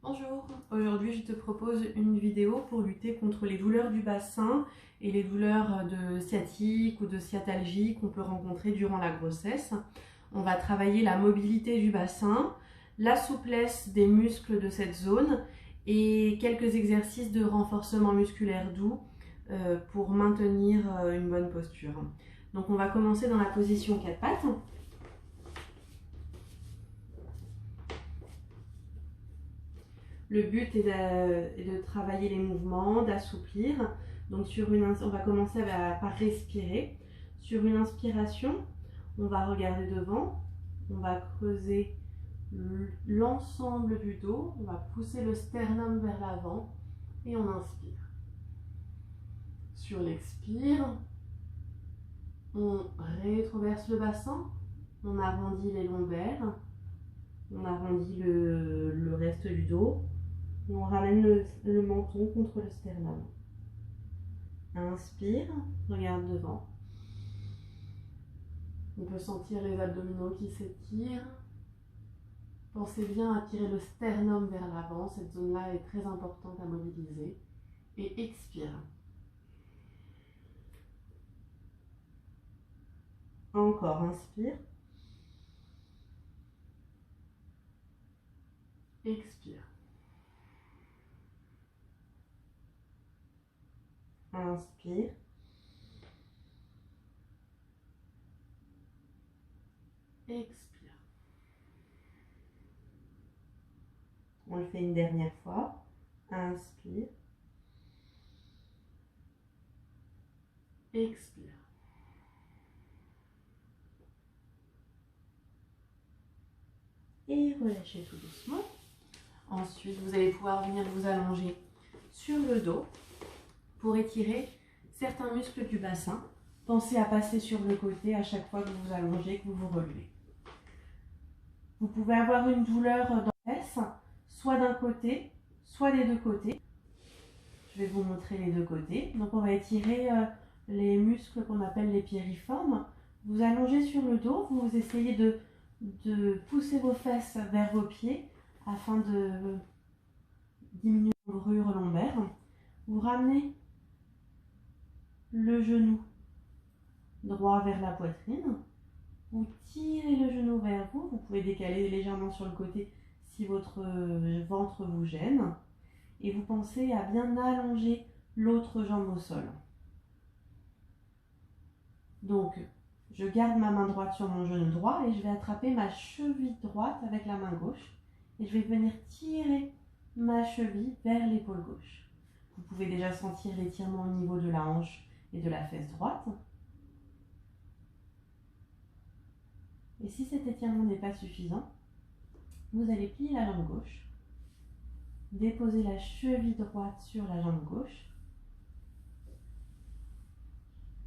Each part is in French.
Bonjour, aujourd'hui je te propose une vidéo pour lutter contre les douleurs du bassin et les douleurs de sciatique ou de sciatalgie qu'on peut rencontrer durant la grossesse. On va travailler la mobilité du bassin, la souplesse des muscles de cette zone et quelques exercices de renforcement musculaire doux pour maintenir une bonne posture. Donc on va commencer dans la position 4 pattes. Le but est de travailler les mouvements, d'assouplir. Donc on va commencer par respirer. Sur une inspiration, on va regarder devant, on va creuser l'ensemble du dos, on va pousser le sternum vers l'avant et on inspire. Sur l'expire, on rétroverse le bassin, on arrondit les lombaires, on arrondit le reste du dos. Et on ramène le menton contre le sternum. Inspire, regarde devant. On peut sentir les abdominaux qui s'étirent. Pensez bien à tirer le sternum vers l'avant. Cette zone-là est très importante à mobiliser. Et expire. Encore, inspire. Expire. Inspire. Expire. On le fait une dernière fois. Inspire. Expire. Et relâchez tout doucement. Ensuite, vous allez pouvoir venir vous allonger sur le dos pour étirer certains muscles du bassin. Pensez à passer sur le côté à chaque fois que vous vous allongez, que vous vous relevez. Vous pouvez avoir une douleur dans la fesse, soit d'un côté, soit des deux côtés. Je vais vous montrer les deux côtés. Donc on va étirer les muscles qu'on appelle les piriformes. Vous allongez sur le dos, vous essayez de pousser vos fesses vers vos pieds afin de diminuer vos brûlures lombaires. Vous ramenez le genou droit vers la poitrine. Vous tirez le genou vers vous. Vous pouvez décaler légèrement sur le côté si votre ventre vous gêne. Et vous pensez à bien allonger l'autre jambe au sol. Donc, je garde ma main droite sur mon genou droit et je vais attraper ma cheville droite avec la main gauche. Et je vais venir tirer ma cheville vers l'épaule gauche. Vous pouvez déjà sentir l'étirement au niveau de la hanche et de la fesse droite. Et si cet étirement n'est pas suffisant, vous allez plier la jambe gauche, déposer la cheville droite sur la jambe gauche,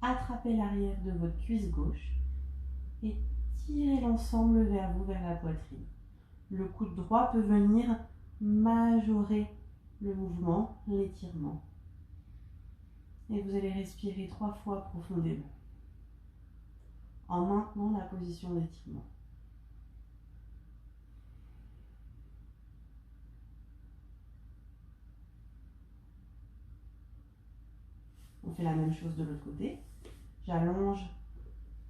attraper l'arrière de votre cuisse gauche et tirer l'ensemble vers vous, vers la poitrine. Le coude droit peut venir majorer le mouvement, l'étirement. Et vous allez respirer 3 fois profondément en maintenant la position d'étirement. On fait la même chose de l'autre côté. J'allonge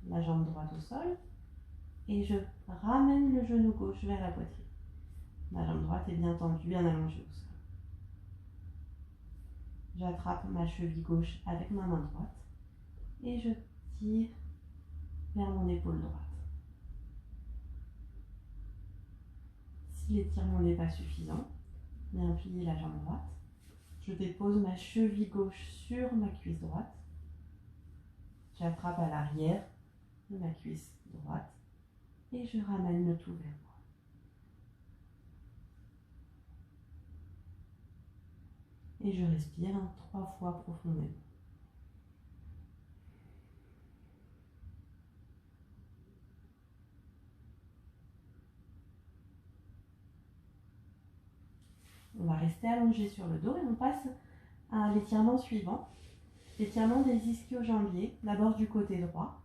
la jambe droite au sol et je ramène le genou gauche vers la poitrine. Ma jambe droite est bien tendue, bien allongée au sol. J'attrape ma cheville gauche avec ma main droite et je tire vers mon épaule droite. Si l'étirement n'est pas suffisant, bien plier la jambe droite. Je dépose ma cheville gauche sur ma cuisse droite. J'attrape à l'arrière de ma cuisse droite et je ramène le tout vers moi. Et je respire 3 fois profondément. On va rester allongé sur le dos et on passe à l'étirement suivant. L'étirement des ischio-jambiers, d'abord du côté droit.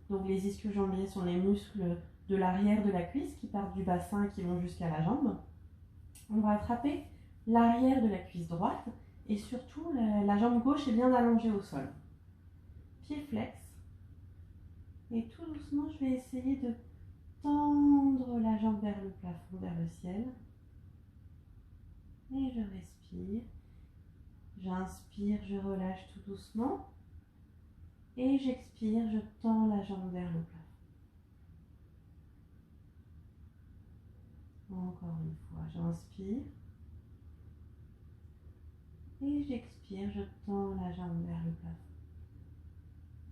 Donc les ischio-jambiers sont les muscles de l'arrière de la cuisse qui partent du bassin et qui vont jusqu'à la jambe. On va attraper l'arrière de la cuisse droite et surtout la jambe gauche est bien allongée au sol. Pied flex. Et tout doucement, je vais essayer de tendre la jambe vers le plafond, vers le ciel. Et je respire. J'inspire, je relâche tout doucement. Et j'expire, je tends la jambe vers le plafond. Encore une fois, j'inspire. Et j'expire, je tends la jambe vers le plafond.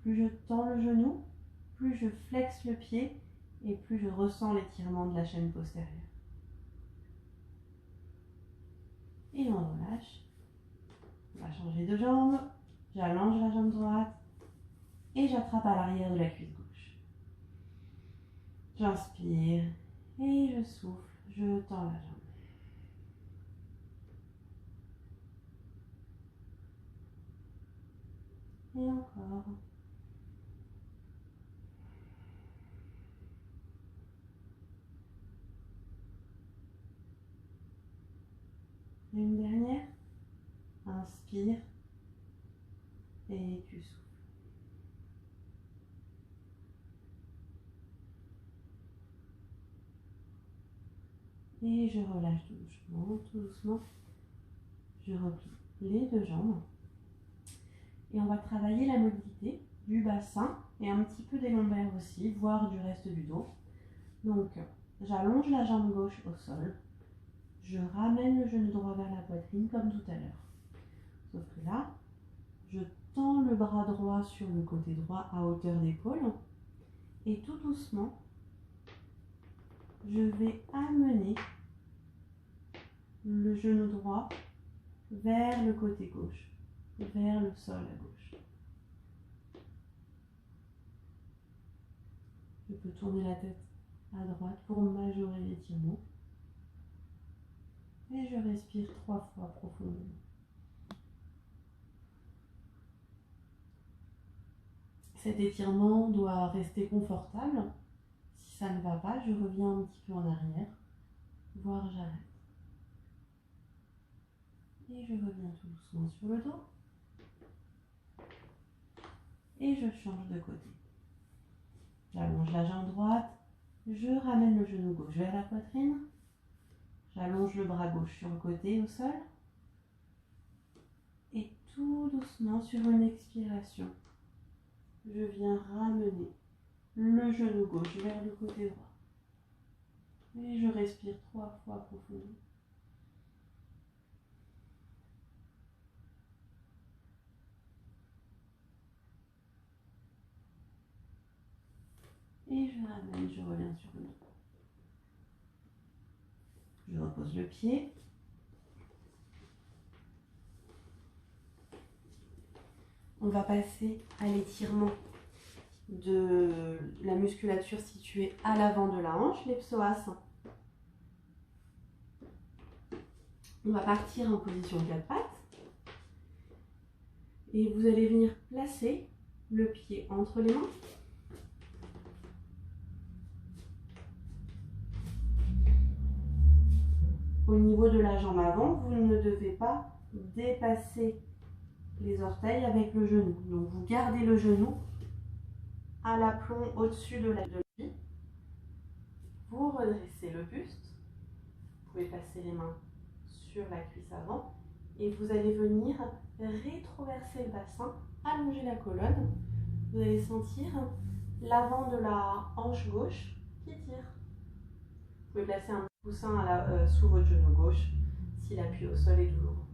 Plus je tends le genou, plus je flexe le pied et plus je ressens l'étirement de la chaîne postérieure. Et on relâche. On va changer de jambe. J'allonge la jambe droite et j'attrape à l'arrière de la cuisse gauche. J'inspire et je souffle, je tends la jambe. Et encore. Une dernière. Inspire et tu souffles. Et je relâche tout doucement, tout doucement. Je replie les deux jambes. Et on va travailler la mobilité du bassin et un petit peu des lombaires aussi, voire du reste du dos. Donc, j'allonge la jambe gauche au sol. Je ramène le genou droit vers la poitrine comme tout à l'heure. Sauf que là, je tends le bras droit sur le côté droit à hauteur d'épaule. Et tout doucement, je vais amener le genou droit vers le côté gauche, vers le sol à gauche. Je peux tourner la tête à droite pour majorer l'étirement. Et je respire 3 fois profondément. Cet étirement doit rester confortable. Si ça ne va pas, je reviens un petit peu en arrière, voire j'arrête. Et je reviens tout doucement sur le dos. Et je change de côté. J'allonge la jambe droite. Je ramène le genou gauche vers la poitrine. J'allonge le bras gauche sur le côté au sol. Et tout doucement sur une expiration, je viens ramener le genou gauche vers le côté droit. Et je respire 3 fois profondément. Et je ramène, je reviens sur le dos. Je repose le pied. On va passer à l'étirement de la musculature située à l'avant de la hanche, les psoas. On va partir en position 4 pattes. Et vous allez venir placer le pied entre les mains. Au niveau de la jambe avant, vous ne devez pas dépasser les orteils avec le genou. Donc vous gardez le genou à l'aplomb au-dessus de la cheville. Vous redressez le buste. Vous pouvez passer les mains sur la cuisse avant. Et vous allez venir rétroverser le bassin, allonger la colonne. Vous allez sentir l'avant de la hanche gauche qui tire. Vous pouvez placer un coussin sous votre genou gauche si l'appui au sol est douloureux.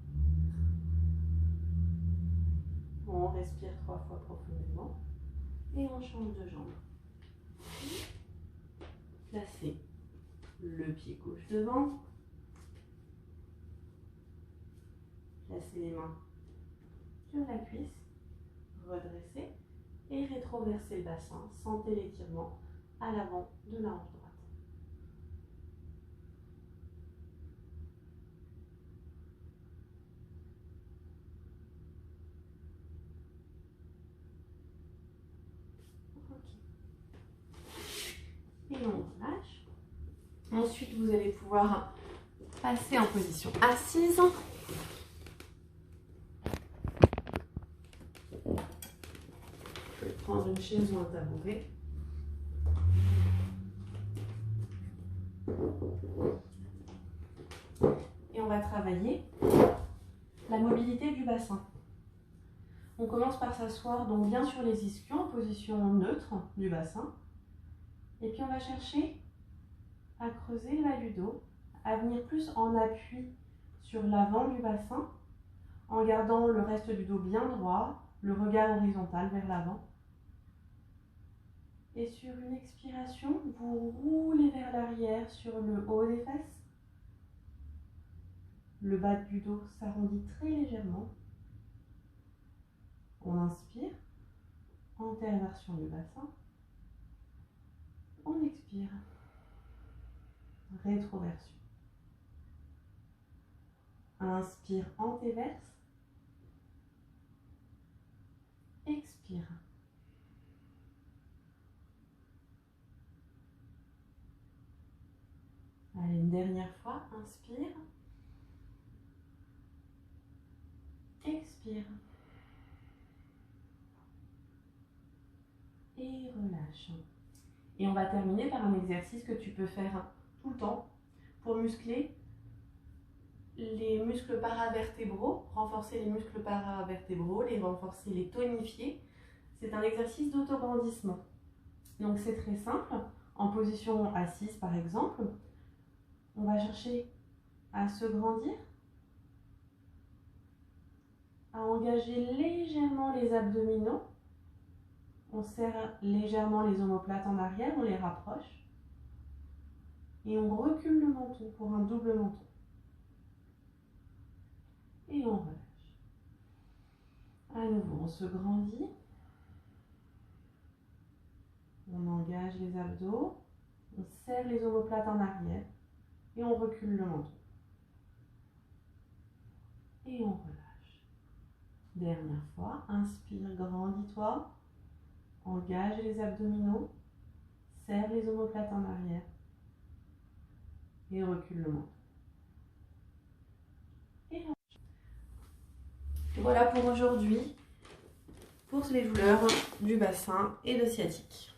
On respire 3 fois profondément et on change de jambe. Placez le pied gauche devant. Placez les mains sur la cuisse. Redressez et rétroversez le bassin. Sentez l'étirement à l'avant de la hanche droite. Et on relâche. Ensuite, vous allez pouvoir passer en position assise. Je vais prendre une chaise ou un tabouret. Et on va travailler la mobilité du bassin. On commence par s'asseoir donc bien sur les ischions en position neutre du bassin. Et puis on va chercher à creuser le bas du dos, à venir plus en appui sur l'avant du bassin, en gardant le reste du dos bien droit, le regard horizontal vers l'avant. Et sur une expiration, vous roulez vers l'arrière sur le haut des fesses. Le bas du dos s'arrondit très légèrement. On inspire, antéversion du bassin. On expire, rétroversion. Inspire, antéverse. Expire. Allez, une dernière fois, inspire. Expire. Et relâche. Et on va terminer par un exercice que tu peux faire tout le temps pour muscler les muscles paravertébraux, renforcer les muscles paravertébraux, les renforcer, les tonifier. C'est un exercice d'autograndissement. Donc c'est très simple. En position assise par exemple, on va chercher à se grandir, à engager légèrement les abdominaux. On serre légèrement les omoplates en arrière, on les rapproche. Et on recule le menton pour un double menton. Et on relâche. À nouveau, on se grandit. On engage les abdos. On serre les omoplates en arrière. Et on recule le menton. Et on relâche. Dernière fois, inspire, grandis-toi. Engage les abdominaux. Serre les omoplates en arrière. Et recule le menton. Et voilà pour aujourd'hui, pour les douleurs du bassin et de sciatique.